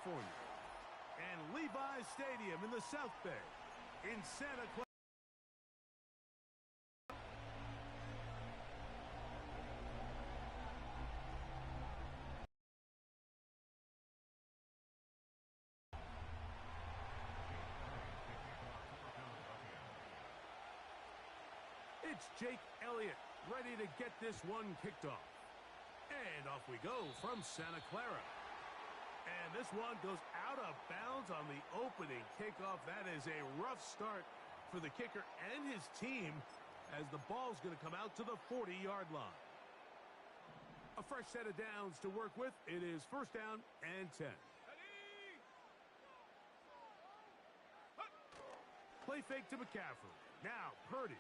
California, and Levi's Stadium in the South Bay in Santa Clara. It's Jake Elliott ready to get this one kicked off. And off we go from Santa Clara. And this one goes out of bounds on the opening kickoff. That is a rough start for the kicker and his team as the ball's going to come out to the 40-yard line. A fresh set of downs to work with. It is first down and 10. Play fake to McCaffrey. Now Purdy.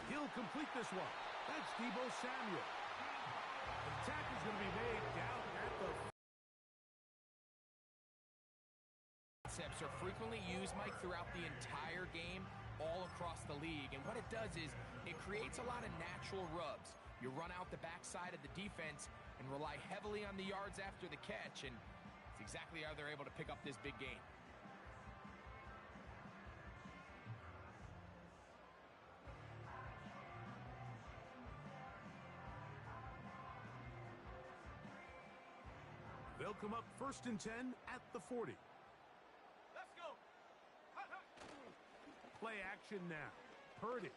He'll complete this one. That's Deebo Samuel. The tackle's going to be made down at the... Concepts are frequently used, Mike, throughout the entire game, all across the league. And what it does is it creates a lot of natural rubs. You run out the backside of the defense and rely heavily on the yards after the catch, and it's exactly how they're able to pick up this big game. They'll come up first and 10 at the 40. Let's go. Play action now. Purdy.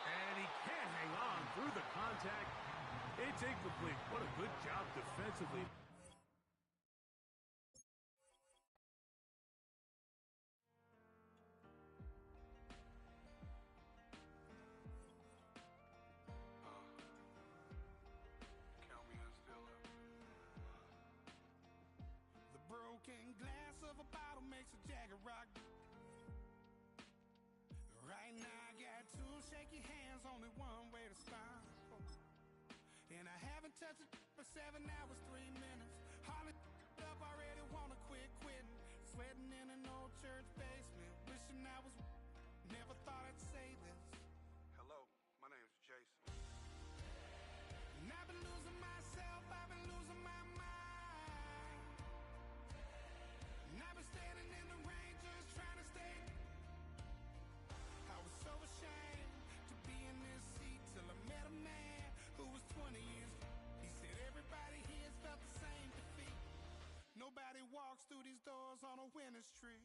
And he can't hang on through the contact. It's incomplete. What a good job defensively. Broken glass of a bottle makes a Jagger rock. Right now I got two shaky hands, only one way to stop. And I haven't touched it for 7 hours, 3 minutes. Hardly up, already wanna quitting. Sweating in an old church basement, wishing I was. Never thought I'd say this. Hello, my name's Jason. And I've been losing myself, I've been losing my mind. And I've been standing in the rain just trying to stay. I was so ashamed to be in this seat till I met a man who was 20 years. He said everybody here's felt the same defeat. Nobody walks through these doors on a winning streak.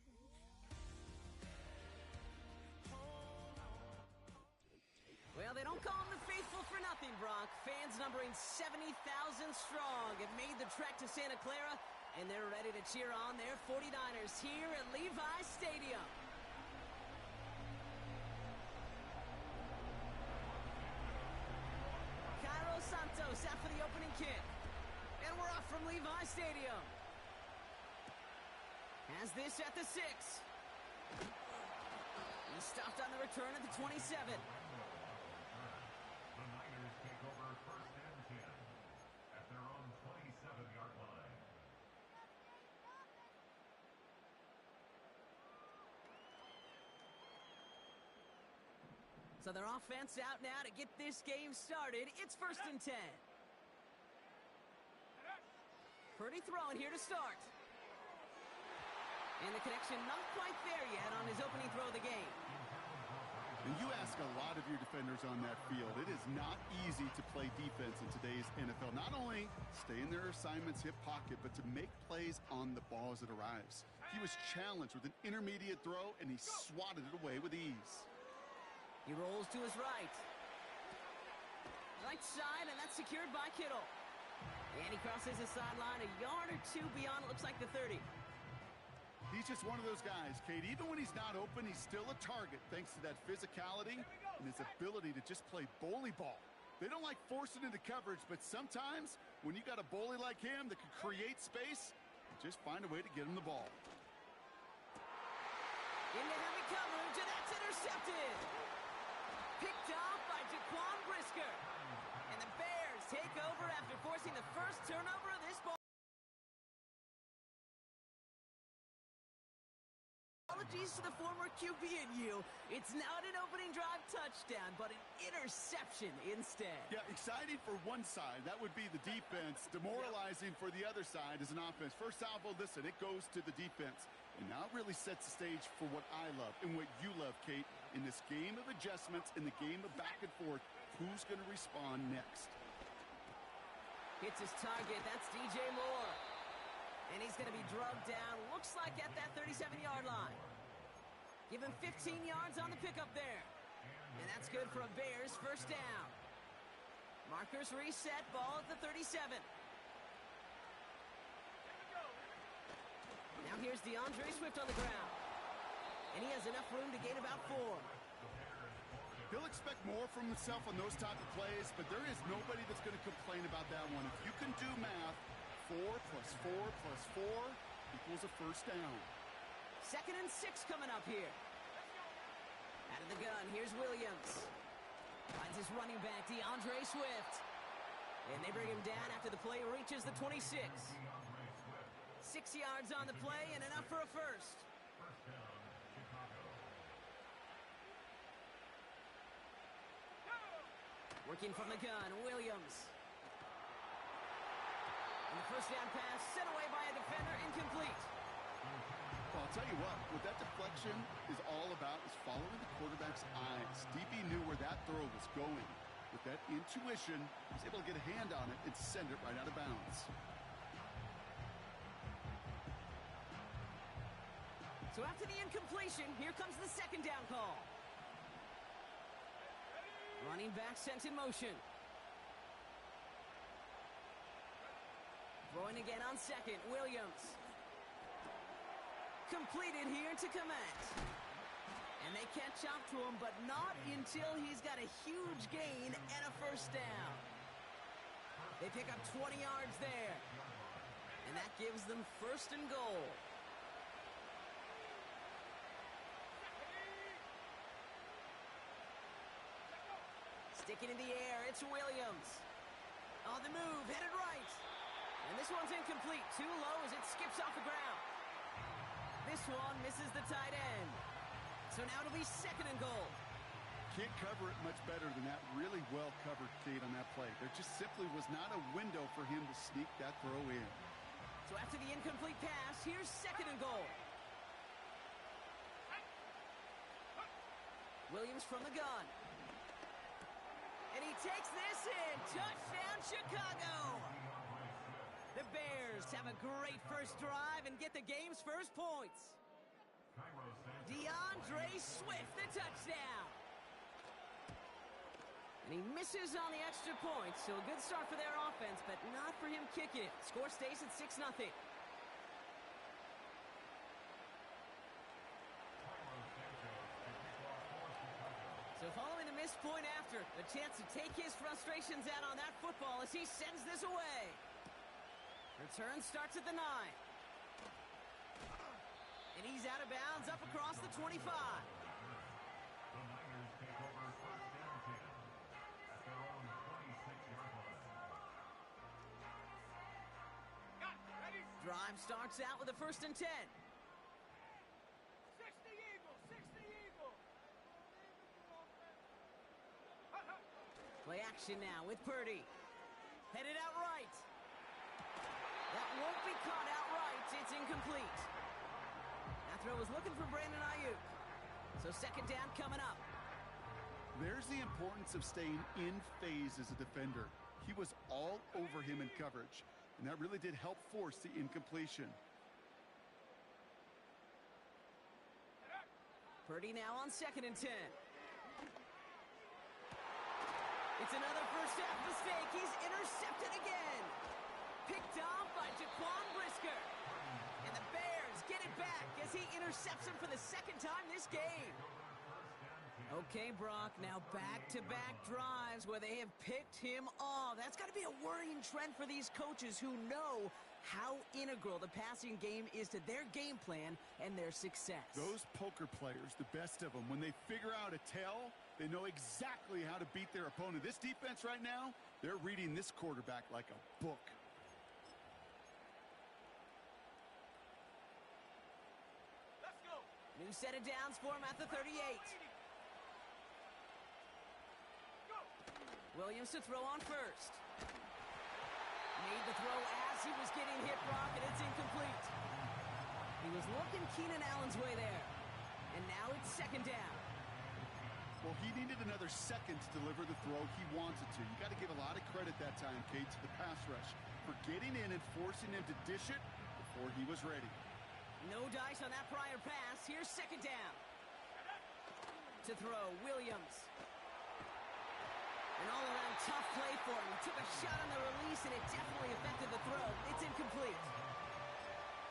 Well, they don't call them the faithful for nothing, Bronk. Fans numbering 70,000 strong have made the trek to Santa Clara, and they're ready to cheer on their 49ers here at Levi's Stadium. Cairo Santos out for the opening kick. And we're off from Levi's Stadium. Has this at the 6. He stopped on the return at the 27. The Niners take over first and 10 at their own 27-yard line. So their offense out now to get this game started. It's first and 10. Purdy throwing here to start. And the connection not quite there yet on his opening throw of the game. And you ask a lot of your defenders on that field. It is not easy to play defense in today's NFL. Not only stay in their assignment's hip pocket, but to make plays on the ball as it arrives. He was challenged with an intermediate throw, and he swatted it away with ease. He rolls to his right. Right side, and that's secured by Kittle. And he crosses the sideline a yard or two beyond, it looks like the 30. He's just one of those guys, Kate. Even when he's not open, he's still a target thanks to that physicality and his ability to just play bully ball. They don't like forcing into coverage, but sometimes when you got a bully like him that can create space, just find a way to get him the ball. Into heavy coverage, and that's intercepted. Picked off by Jaquan Brisker. And the Bears take over after forcing the first turnover of this ball. Apologies to the former QB in you. It's not an opening drive touchdown, but an interception instead. Yeah, exciting for one side. That would be the defense. Demoralizing for the other side as an offense. First salvo, listen, it goes to the defense. And now it really sets the stage for what I love and what you love, Kate. In this game of adjustments, in the game of back and forth, who's going to respond next? Hits his target. That's DJ Moore. And he's going to be drugged down, looks like at that 37-yard line. Give him 15 yards on the pickup there. And that's good for a Bears first down. Markers reset, ball at the 37. Now here's DeAndre Swift on the ground. And he has enough room to gain about 4. He'll expect more from himself on those type of plays, but there is nobody that's going to complain about that one. If you can do math, 4 plus 4 plus 4 equals a first down. 2nd and 6 coming up here. Out of the gun, here's Williams. Finds his running back, DeAndre Swift. And they bring him down after the play reaches the 26. 6 yards on the play and enough for a first. Working from the gun, Williams. And the first down pass sent away by a defender, incomplete. Well, I'll tell you what that deflection is all about is following the quarterback's eyes. DB knew where that throw was going. With that intuition, he was able to get a hand on it and send it right out of bounds. So after the incompletion, here comes the 2nd down call. Running back sent in motion. Throwing again on 2nd, Williams. Completed here to Komet. And they catch up to him, but not until he's got a huge gain and a first down. They pick up 20 yards there. And that gives them 1st and goal. Sticking in the air, it's Williams. On the move, headed right. And this one's incomplete. Too low as it skips off the ground. This one misses the tight end. So now it'll be 2nd and goal. Can't cover it much better than that. Really well covered, Kate, on that play. There just simply was not a window for him to sneak that throw in. So after the incomplete pass, here's 2nd and goal. Williams from the gun. And he takes this in. Touchdown, Chicago. The Bears have a great first drive and get the game's first points. DeAndre Swift, the touchdown. And he misses on the extra point, so a good start for their offense, but not for him kicking it. Score stays at 6-0. So following the missed point after, a chance to take his frustrations out on that football as he sends this away. Return starts at the 9. And he's out of bounds up across the 25. The Niners take over 1st and 10 at their own 26-yard line. Drive starts out with a 1st and 10. 60 Eagles, 60 Eagles. Play action now with Purdy. Headed out right. That won't be caught outright. It's incomplete. That throw was looking for Brandon Ayuk. So 2nd down coming up. There's the importance of staying in phase as a defender. He was all over him in coverage, and that really did help force the incompletion. Purdy now on 2nd and 10. It's another first half mistake. He's intercepted again. Picked off by Jaquan Brisker. And the Bears get it back as he intercepts him for the 2nd time this game. Okay, Brock, now back-to-back drives where they have picked him off. That's got to be a worrying trend for these coaches who know how integral the passing game is to their game plan and their success. Those poker players, the best of them, when they figure out a tell, they know exactly how to beat their opponent. This defense right now, they're reading this quarterback like a book. New set of downs for him at the 38. Williams to throw on first. Made the throw as he was getting hit, Brock, and it's incomplete. He was looking Keenan Allen's way there. And now it's second down. Well, he needed another second to deliver the throw he wanted to. You got to give a lot of credit that time, Kate, to the pass rush for getting in and forcing him to dish it before he was ready. No dice on that prior pass. Here's second down. To throw, Williams. An all-around tough play for him. He took a shot on the release, and it definitely affected the throw. It's incomplete.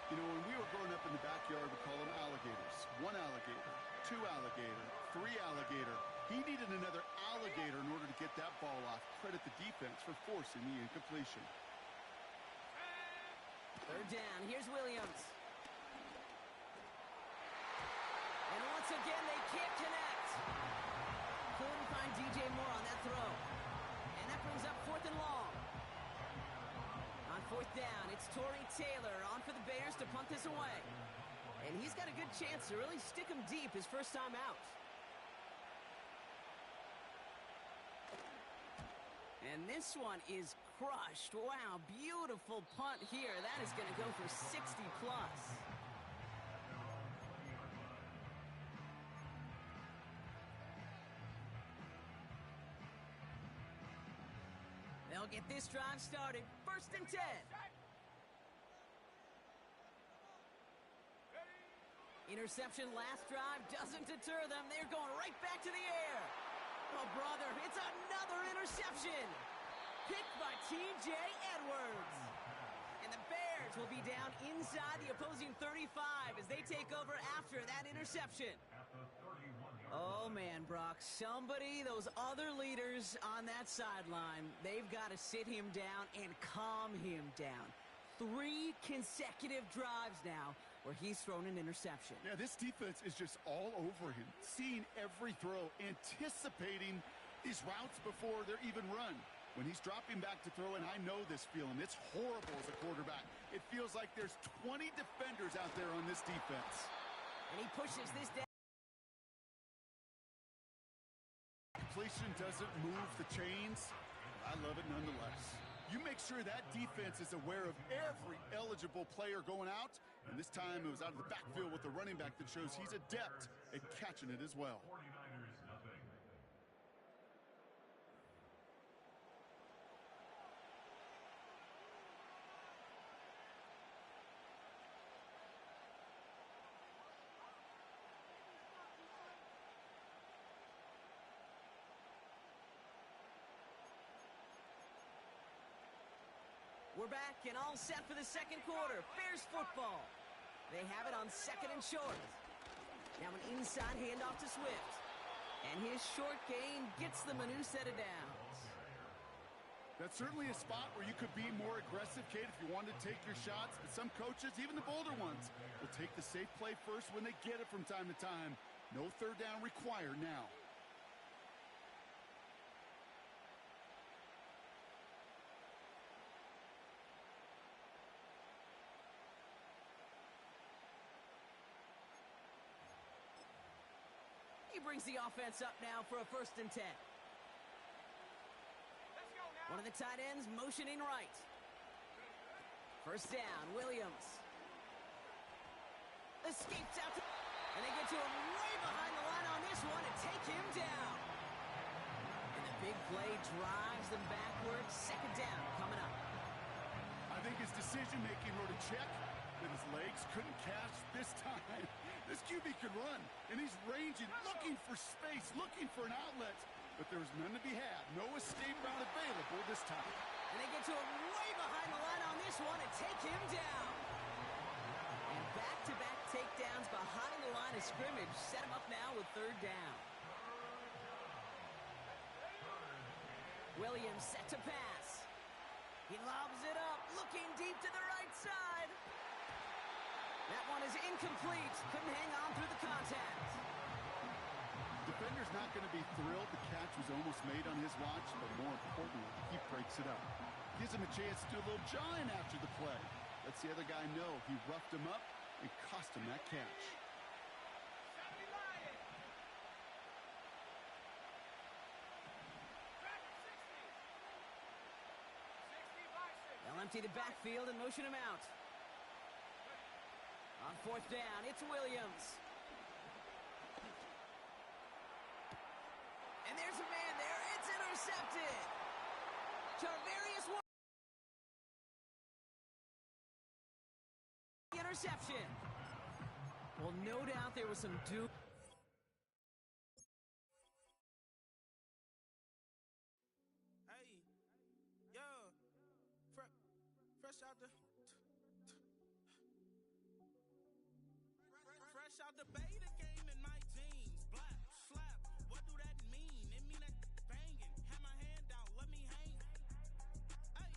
You know, when we were growing up in the backyard, we call them alligators. 1 alligator, 2 alligator, 3 alligator. He needed another alligator in order to get that ball off. Credit the defense for forcing the incompletion. Third down. Here's Williams. And once again, they can't connect. Couldn't find DJ Moore on that throw. And that brings up 4th and long. On 4th down, it's Torrey Taylor on for the Bears to punt this away. And he's got a good chance to really stick him deep his first time out. And this one is crushed. Wow, beautiful punt here. That is going to go for 60 plus. They'll get this drive started. 1st and 10. Interception last drive doesn't deter them. They're going right back to the air. Oh, brother, it's another interception. Picked by T.J. Edwards. And the Bears will be down inside the opposing 35 as they take over after that interception. Oh, man, Brock, somebody, those other leaders on that sideline, they've got to sit him down and calm him down. 3 consecutive drives now where he's thrown an interception. Yeah, this defense is just all over him, seeing every throw, anticipating these routes before they're even run. When he's dropping back to throw, and I know this feeling, it's horrible as a quarterback. It feels like there's 20 defenders out there on this defense. And he pushes this down. Completion doesn't move the chains. I love it nonetheless. You make sure that defense is aware of every eligible player going out, and this time it was out of the backfield with the running back that shows he's adept at catching it as well. 49ers nothing. We're back and all set for the second quarter. Bears football. They have it on 2nd and short. Now an inside handoff to Swift. And his short gain gets them a new set of downs. That's certainly a spot where you could be more aggressive, Kate, if you wanted to take your shots. But some coaches, even the bolder ones, will take the safe play first when they get it from time to time. No third down required now. He brings the offense up now for a 1st and 10. One of the tight ends motioning right. 1st down, Williams. Escapes out to... And they get to him way behind the line on this one and take him down. And the big play drives them backwards. 2nd down coming up. I think his decision-making wrote a check that his legs couldn't catch this time. This QB can run, and he's ranging, looking for space, looking for an outlet. But there's none to be had. No escape route available this time. And they get to him way behind the line on this one and take him down. And back-to-back takedowns behind the line of scrimmage set him up now with 3rd down. Williams set to pass. He lobs it up, looking deep to the right side. That one is incomplete. Couldn't hang on through the contact. Defender's not going to be thrilled. The catch was almost made on his watch, but more importantly, he breaks it up. Gives him a chance to do a little jawing after the play. Lets the other guy know he roughed him up and cost him that catch. empty the backfield and motion him out. On fourth down, it's Williams. And there's a man there. It's intercepted. Tarvarius interception. Well, no doubt there was some doom. Hey, yo, fresh out the beta game in my jeans. Black slap, what do that mean? It mean that banging. Have my hand out, let me hang. Hey,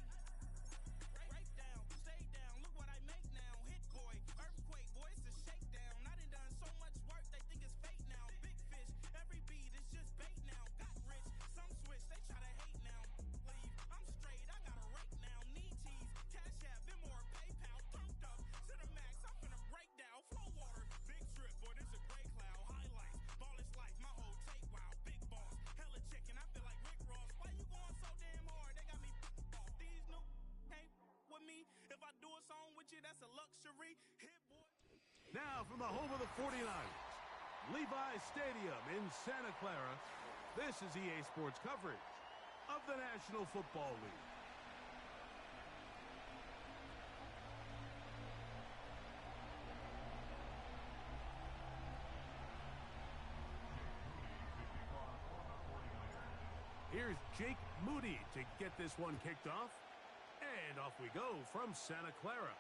break down, stay down. Look what I make now. Hit boy, earthquake, boy, it's a shakedown. I done so much work, they think it's fake now. Big fish, every beat is just bait now. Got rich, some switch, they try to hate now. Leave, I'm straight, I got a rake now. Need cheese, cash app, Venmo or PayPal. Thumped up to the max, I'm finna break down. Flow water, big trip, boy, this a gray cloud. Highlights, ball is life, my whole tape, wow. Big boss, hella chicken, I feel like Rick Ross. Why you going so damn hard? They got me off. These new can't with me. If I do a song with you, that's a luxury. Hit boy. Now from the home of the 49ers, Levi's Stadium in Santa Clara, this is EA Sports coverage of the National Football League. Here's Jake Moody to get this one kicked off. And off we go from Santa Clara.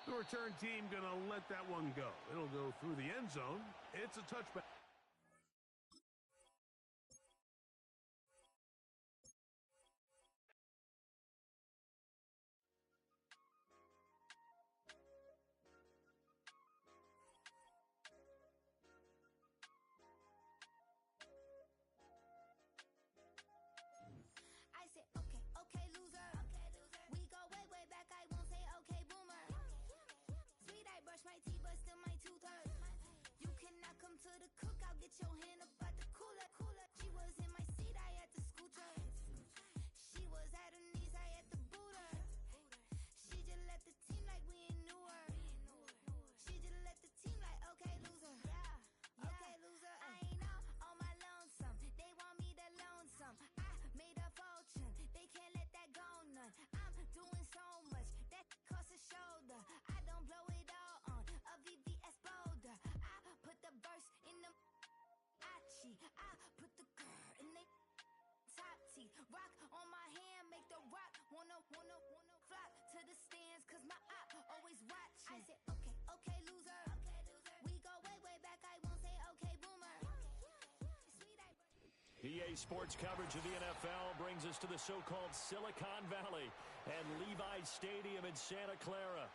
The return team going to let that one go. It'll go through the end zone. It's a touchback. I said, okay, loser. We go way back, I won't say okay, boomer. Sweet, I brush my teeth, but still my tooth hurts. You cannot come to the cookout, get your hand up at the cooler. She was in my seat, I had to scoot her. She was at her knees, I had to boot her. She just let the team like we ain't knew her. She just let the team like, okay, loser. Yeah, okay, loser. I ain't out on my lonesome. They want me to loan some. I made a fortune. They can't let that go none. I'm doing so much that costs a shoulder. I don't blow it all on a VVS boulder. I put the verse in the Achi. I put the girl in the top teeth. Rock on my hand, make the rock wanna flock to the stands, cause my eye always watching. I said, okay, loser. We go way back, I won't say okay, boomer. Sweet, I EA Sports coverage of the NFL brings us to the so-called Silicon Valley and Levi's Stadium in Santa Clara.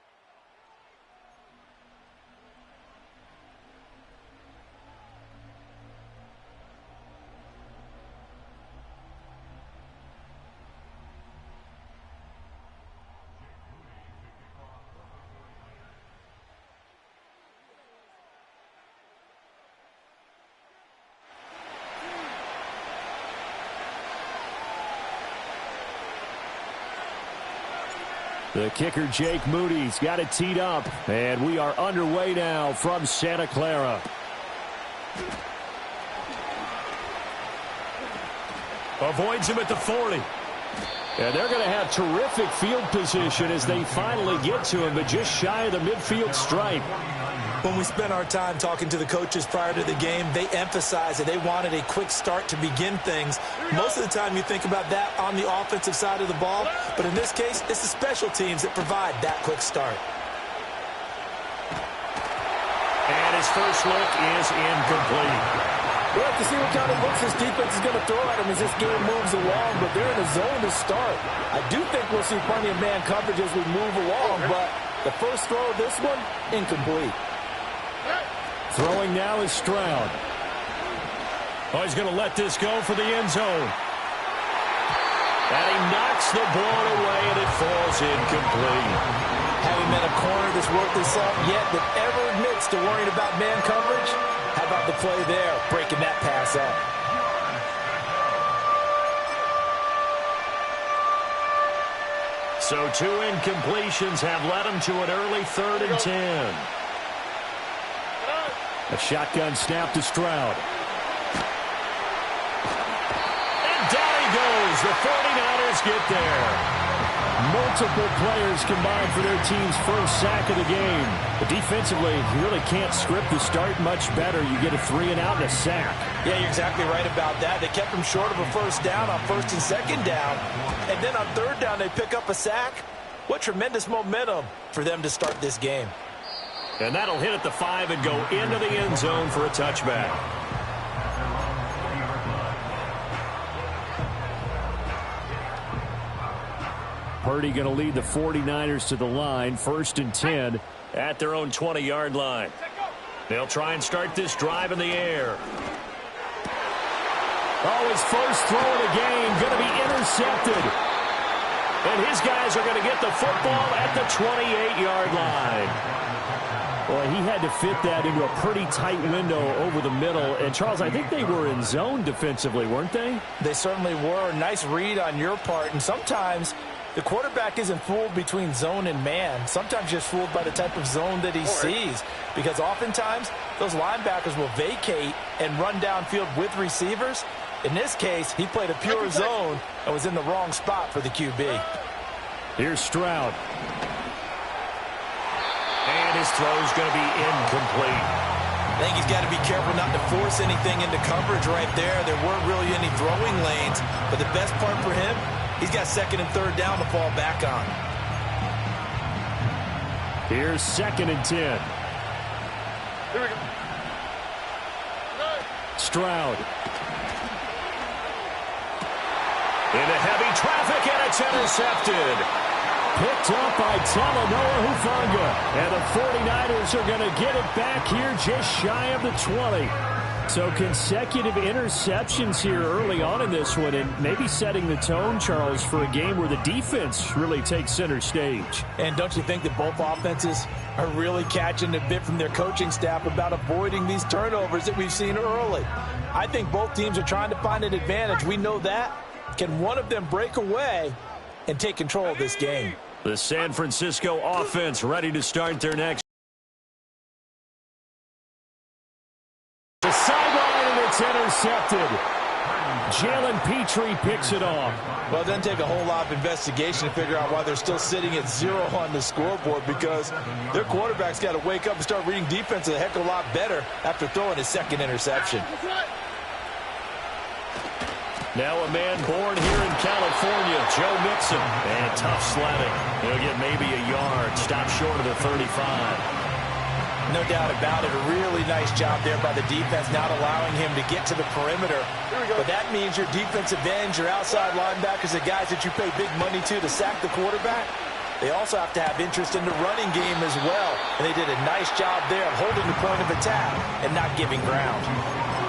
The kicker, Jake Moody's got it teed up, and we are underway now from Santa Clara. Avoids him at the 40. And they're going to have terrific field position as they finally get to him, but just shy of the midfield stripe. When we spent our time talking to the coaches prior to the game, they emphasized that they wanted a quick start to begin things. Most of the time you think about that on the offensive side of the ball, but in this case, it's the special teams that provide that quick start. And his first look is incomplete. We'll have to see what kind of looks this defense is going to throw at him as this game moves along, but they're in a zone to start. I do think we'll see plenty of man coverage as we move along, but the first throw of this one, incomplete. Throwing now is Stroud. Oh, he's going to let this go for the end zone. And he knocks the ball away, and it falls incomplete. Having been a corner that's worked this up yet that ever admits to worrying about man coverage, how about the play there, breaking that pass up? So 2 incompletions have led him to an early 3rd and 10. A shotgun snap to Stroud. And down he goes. The 49ers get there. Multiple players combined for their team's first sack of the game. But defensively, you really can't script the start much better. You get a 3-and-out and a sack. Yeah, you're exactly right about that. They kept them short of a first down on 1st and 2nd down. And then on 3rd down, they pick up a sack. What tremendous momentum for them to start this game. And that'll hit at the 5 and go into the end zone for a touchback. Purdy going to lead the 49ers to the line, 1st and 10 at their own 20-yard line. They'll try and start this drive in the air. Oh, his first throw of the game going to be intercepted. And his guys are going to get the football at the 28-yard line. Boy, he had to fit that into a pretty tight window over the middle. And, Charles, I think they were in zone defensively, weren't they? They certainly were. Nice read on your part. And sometimes the quarterback isn't fooled between zone and man. Sometimes just fooled by the type of zone that he sees. Because oftentimes, those linebackers will vacate and run downfield with receivers. In this case, he played a pure zone and was in the wrong spot for the QB. Here's Stroud. And his throw's going to be incomplete. I think he's got to be careful not to force anything into coverage right there. There weren't really any throwing lanes. But the best part for him, he's got 2nd and 3rd down to fall back on. Here's 2nd and 10. Here we go. Stroud. Into heavy traffic, and it's intercepted. Picked up by Talanoa Hufanga. And the 49ers are going to get it back here just shy of the 20. So consecutive interceptions here early on in this one, and maybe setting the tone, Charles, for a game where the defense really takes center stage. And don't you think that both offenses are really catching a bit from their coaching staff about avoiding these turnovers that we've seen early? I think both teams are trying to find an advantage. We know that. Can one of them break away and take control of this game? The San Francisco offense ready to start their next. The sideline, and it's intercepted. Jalen Petrie picks it off. Well, it doesn't take a whole lot of investigation to figure out why they're still sitting at 0 on the scoreboard, because their quarterback's got to wake up and start reading defense a heck of a lot better after throwing his 2nd interception. Now a man born here in California, Joe Mixon. And tough sledding. He'll get maybe a yard. Stop short of the 35. No doubt about it. A really nice job there by the defense, not allowing him to get to the perimeter. But that means your defensive ends, your outside linebackers, the guys that you pay big money to sack the quarterback, they also have to have interest in the running game as well. And they did a nice job there of holding the point of attack and not giving ground.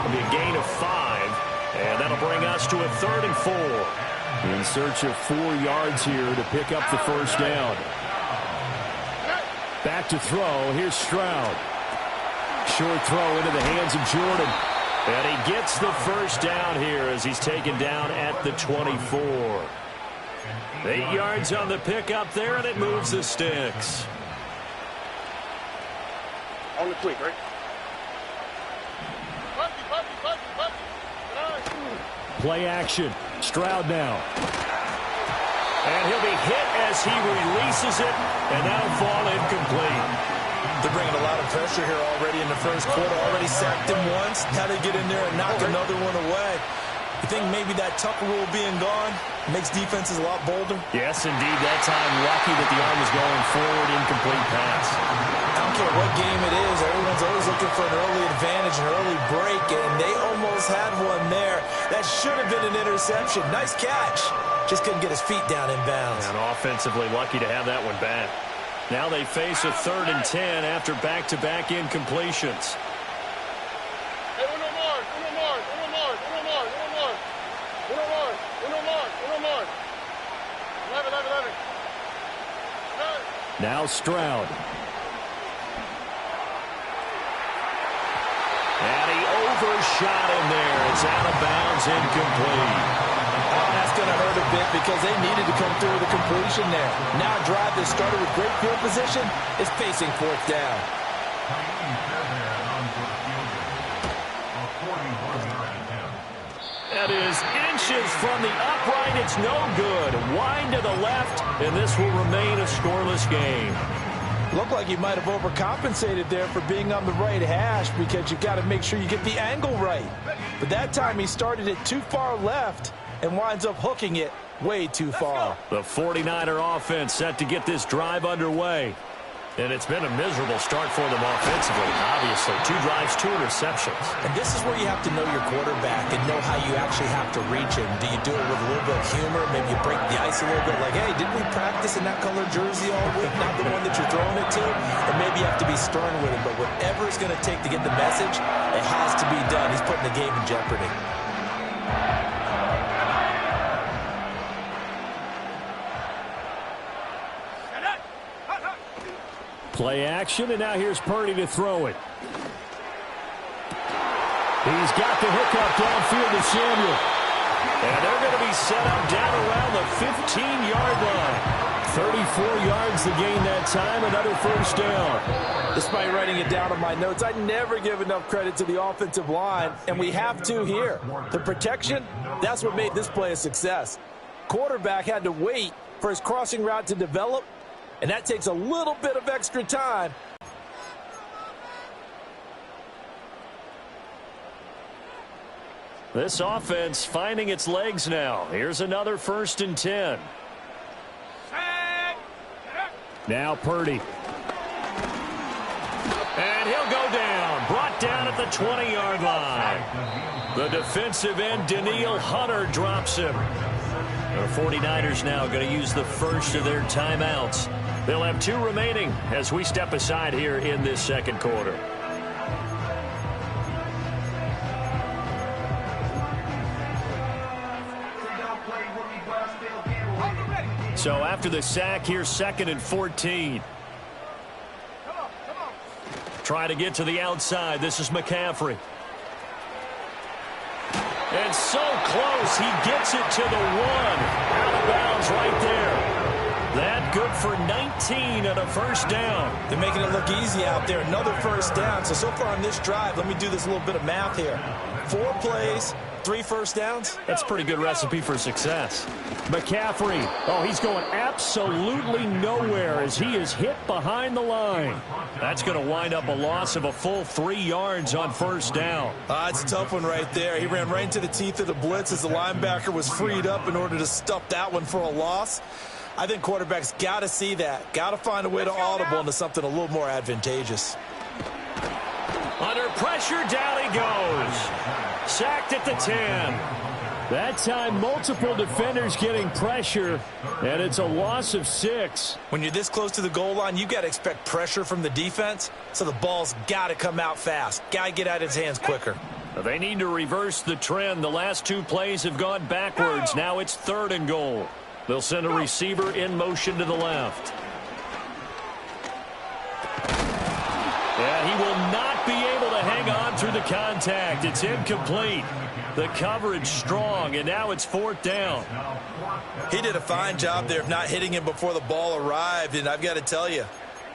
It'll be a gain of 5. And that'll bring us to a 3rd and 4. In search of 4 yards here to pick up the first down. Back to throw. Here's Stroud. Short throw into the hands of Jordan. And he gets the first down here as he's taken down at the 24. 8 yards on the pickup there, and it moves the sticks. On the quick, right? Play action. Stroud now. And he'll be hit as he releases it, and that'll fall incomplete. They're bringing a lot of pressure here already in the first quarter. Already sacked him once. Now they get in there and knock another one away. You think maybe that Tucker rule being gone makes defenses a lot bolder? Yes, indeed. That time, lucky that the arm was going forward, incomplete pass. I don't care what game it is. Everyone's always looking for an early advantage, an early break, and they almost had one there. That should have been an interception. Nice catch. Just couldn't get his feet down in bounds. And offensively lucky to have that one back. Now they face a 3rd and 10 after back-to-back incompletions. Now Stroud. And he overshot him there. It's out of bounds, incomplete. That's going to hurt a bit because they needed to come through with a completion there. Now a drive that started with great field position is facing fourth down. That is inches from the upright. It's no good. Wide to the left, and this will remain a scoreless game. Looked like he might have overcompensated there for being on the right hash because you've got to make sure you get the angle right. But that time he started it too far left and winds up hooking it way too far. The 49er offense set to get this drive underway. And it's been a miserable start for them offensively, obviously. 2 drives, 2 interceptions. And this is where you have to know your quarterback and know how you actually have to reach him. Do you do it with a little bit of humor? Maybe you break the ice a little bit like, hey, didn't we practice in that color jersey all week? Not the one that you're throwing it to? Or maybe you have to be stern with him. But whatever it's going to take to get the message, it has to be done. He's putting the game in jeopardy. Play action, and now here's Purdy to throw it. He's got the hookup downfield to Samuel. And they're going to be set up down around the 15-yard line. 34 yards to gain that time, another first down. Despite writing it down on my notes, I never give enough credit to the offensive line, and we have to here. The protection, that's what made this play a success. Quarterback had to wait for his crossing route to develop, and that takes a little bit of extra time. This offense finding its legs now. Here's another 1st and 10. Now Purdy. And he'll go down. Brought down at the 20-yard line. The defensive end, Daniil Hunter, drops him. The 49ers now going to use the first of their timeouts. They'll have 2 remaining as we step aside here in this second quarter. So after the sack, here's 2nd and 14. Try to get to the outside. This is McCaffrey. And so close, he gets it to the 1. Out of bounds right there. That good for 19 and a first down. They're making it look easy out there. Another first down. So far on this drive, let me do this little bit of math here. 4 plays, 3 first downs. That's a pretty good recipe for success. McCaffrey. Oh, he's going absolutely nowhere as he is hit behind the line. That's going to wind up a loss of a full 3 yards on first down. It's a tough one right there. He ran right into the teeth of the blitz as the linebacker was freed up in order to stuff that one for a loss. I think quarterbacks got to see that. Got to find a way to audible into something a little more advantageous. Under pressure, down he goes. Sacked at the 10. That time, multiple defenders getting pressure, and it's a loss of 6. When you're this close to the goal line, you got to expect pressure from the defense, so the ball's got to come out fast. Got to get out of his hands quicker. They need to reverse the trend. The last 2 plays have gone backwards. Now it's 3rd and goal. They'll send a receiver in motion to the left. And he will not be able to hang on through the contact. It's incomplete. The coverage strong, and now it's 4th down. He did a fine job there of not hitting him before the ball arrived, and I've got to tell you,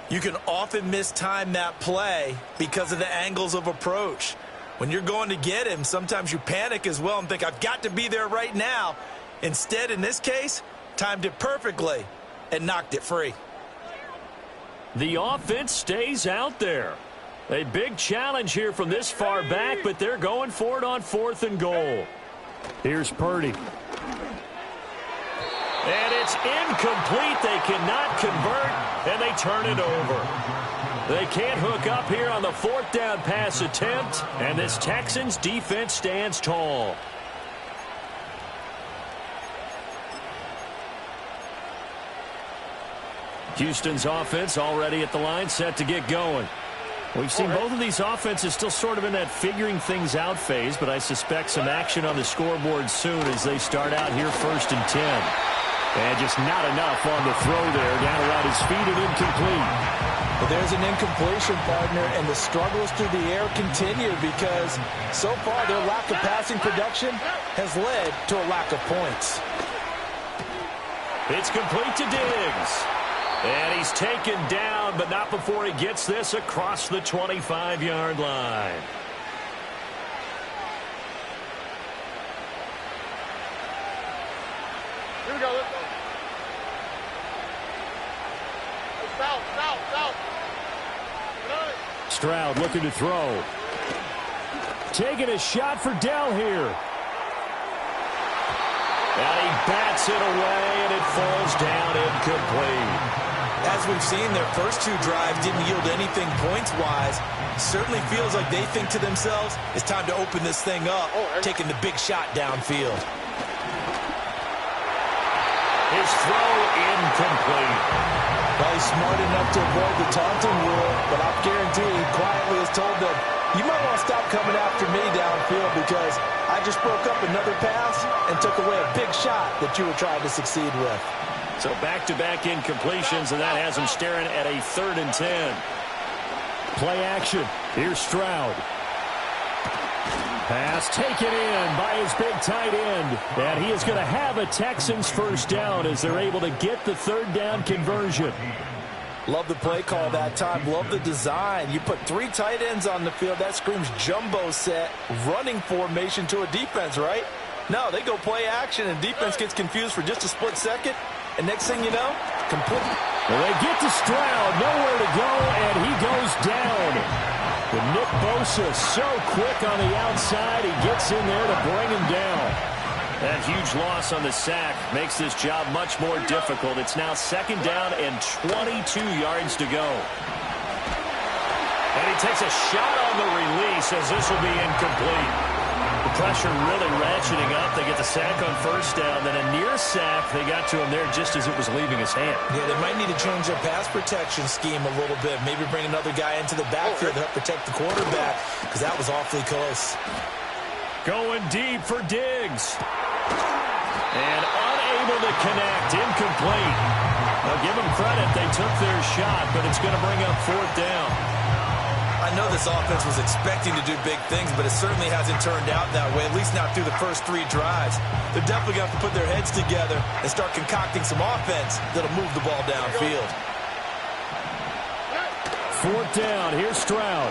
you can often mistime that play because of the angles of approach. When you're going to get him, sometimes you panic as well and think, I've got to be there right now. Instead, in this case, timed it perfectly and knocked it free. The offense stays out there. A big challenge here from this far back, but they're going for it on 4th and goal. Here's Purdy. And it's incomplete. They cannot convert, and they turn it over. They can't hook up here on the 4th down pass attempt, and this Texans defense stands tall. Houston's offense already at the line, set to get going. We've seen both of these offenses still sort of in that figuring things out phase, but I suspect some action on the scoreboard soon as they start out here 1st and 10. And just not enough on the throw there, down around his feet and incomplete. Well, there's an incompletion, partner, and the struggles through the air continue because so far their lack of passing production has led to a lack of points. It's complete to Diggs. And he's taken down, but not before he gets this across the 25-yard line. Here we go, let's go. South. Stroud looking to throw. Taking a shot for Dell here. And he bats it away, and it falls down incomplete. As we've seen, their first two drives didn't yield anything points-wise. Certainly feels like they think to themselves, it's time to open this thing up, taking the big shot downfield. His throw incomplete. Well, he's smart enough to avoid the taunting rule, but I'm guaranteed quietly has told them, you might want to stop coming after me downfield because I just broke up another pass and took away a big shot that you were trying to succeed with. So back-to-back incompletions, and that has him staring at a 3rd and 10. Play action. Here's Stroud. Pass taken in by his big tight end. And he is going to have a Texans first down as they're able to get the 3rd down conversion. Love the play call that time. Love the design. You put 3 tight ends on the field. That screams jumbo set, running formation to a defense, right? No, they go play action, and defense gets confused for just a split second. And next thing you know, complete. Well, they get to Stroud, nowhere to go, and he goes down. But Nick Bosa so quick on the outside, he gets in there to bring him down. That huge loss on the sack makes this job much more difficult. It's now 2nd down and 22 yards to go. And he takes a shot on the release as this will be incomplete. The pressure really ratcheting up. They get the sack on 1st down, then a near sack. They got to him there just as it was leaving his hand. Yeah, they might need to change their pass protection scheme a little bit. Maybe bring another guy into the backfield to help protect the quarterback because that was awfully close. Going deep for Diggs. And unable to connect. Incomplete. I'll give them credit. They took their shot, but it's going to bring up 4th down. I know this offense was expecting to do big things, but it certainly hasn't turned out that way, at least not through the first 3 drives. They're definitely going to have to put their heads together and start concocting some offense that'll move the ball downfield. 4th down. Here's Stroud.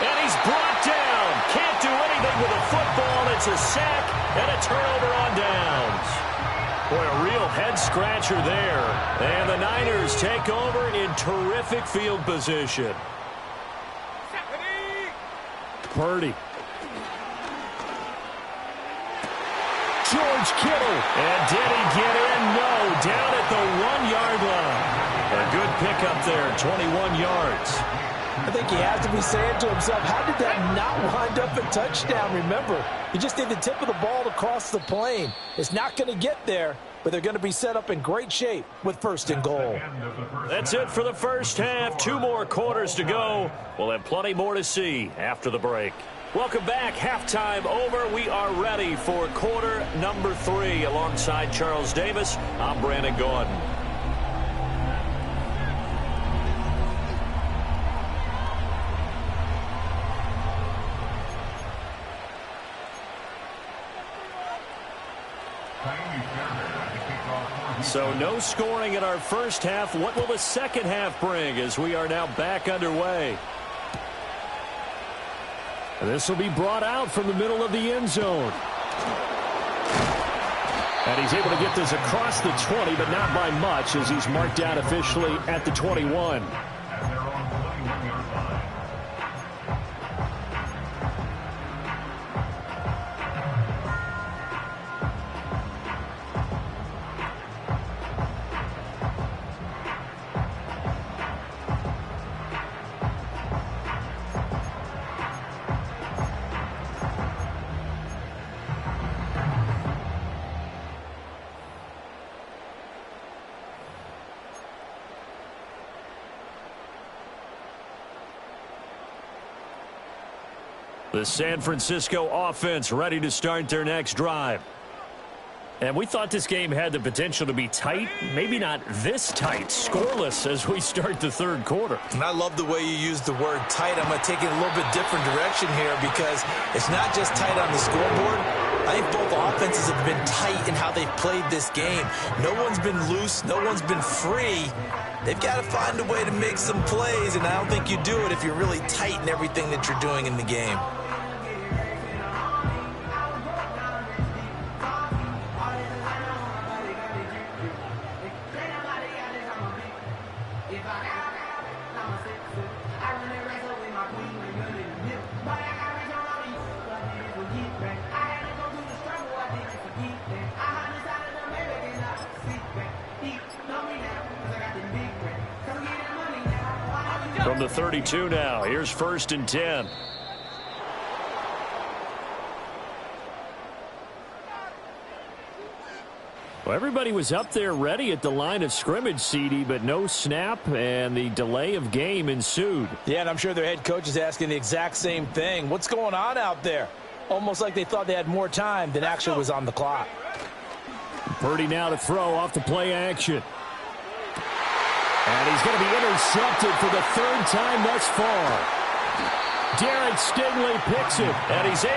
And he's brought down. Can't do anything with a football. It's a sack and a turnover on downs. Boy, a real head-scratcher there. And the Niners take over in terrific field position. Purdy. George Kittle. And did he get in? No. Down at the 1-yard line. A good pickup there, 21 yards. I think he has to be saying to himself, how did that not wind up a touchdown? Remember, you just need the tip of the ball to cross the plane. It's not going to get there, but they're going to be set up in great shape with 1st and goal. That's it for the first half. 2 more quarters to go. We'll have plenty more to see after the break. Welcome back. Halftime over. We are ready for quarter number 3. Alongside Charles Davis, I'm Brandon Gordon. So no scoring in our first half. What will the second half bring as we are now back underway? And this will be brought out from the middle of the end zone. And he's able to get this across the 20, but not by much as he's marked out officially at the 21. The San Francisco offense ready to start their next drive. And we thought this game had the potential to be tight, maybe not this tight, scoreless as we start the third quarter. And I love the way you use the word tight. I'm going to take it a little bit different direction here because it's not just tight on the scoreboard. I think both offenses have been tight in how they've played this game. No one's been loose. No one's been free. They've got to find a way to make some plays, and I don't think you do it if you're really tight in everything that you're doing in the game. From the 32 now, here's 1st and 10. Well, everybody was up there ready at the line of scrimmage, CD, but no snap, and the delay of game ensued. Yeah, and I'm sure their head coach is asking the exact same thing. What's going on out there? Almost like they thought they had more time than actually was on the clock. Purdy now to throw off the play action. And he's going to be intercepted for the 3rd time thus far. Derek Stingley picks it, and he's able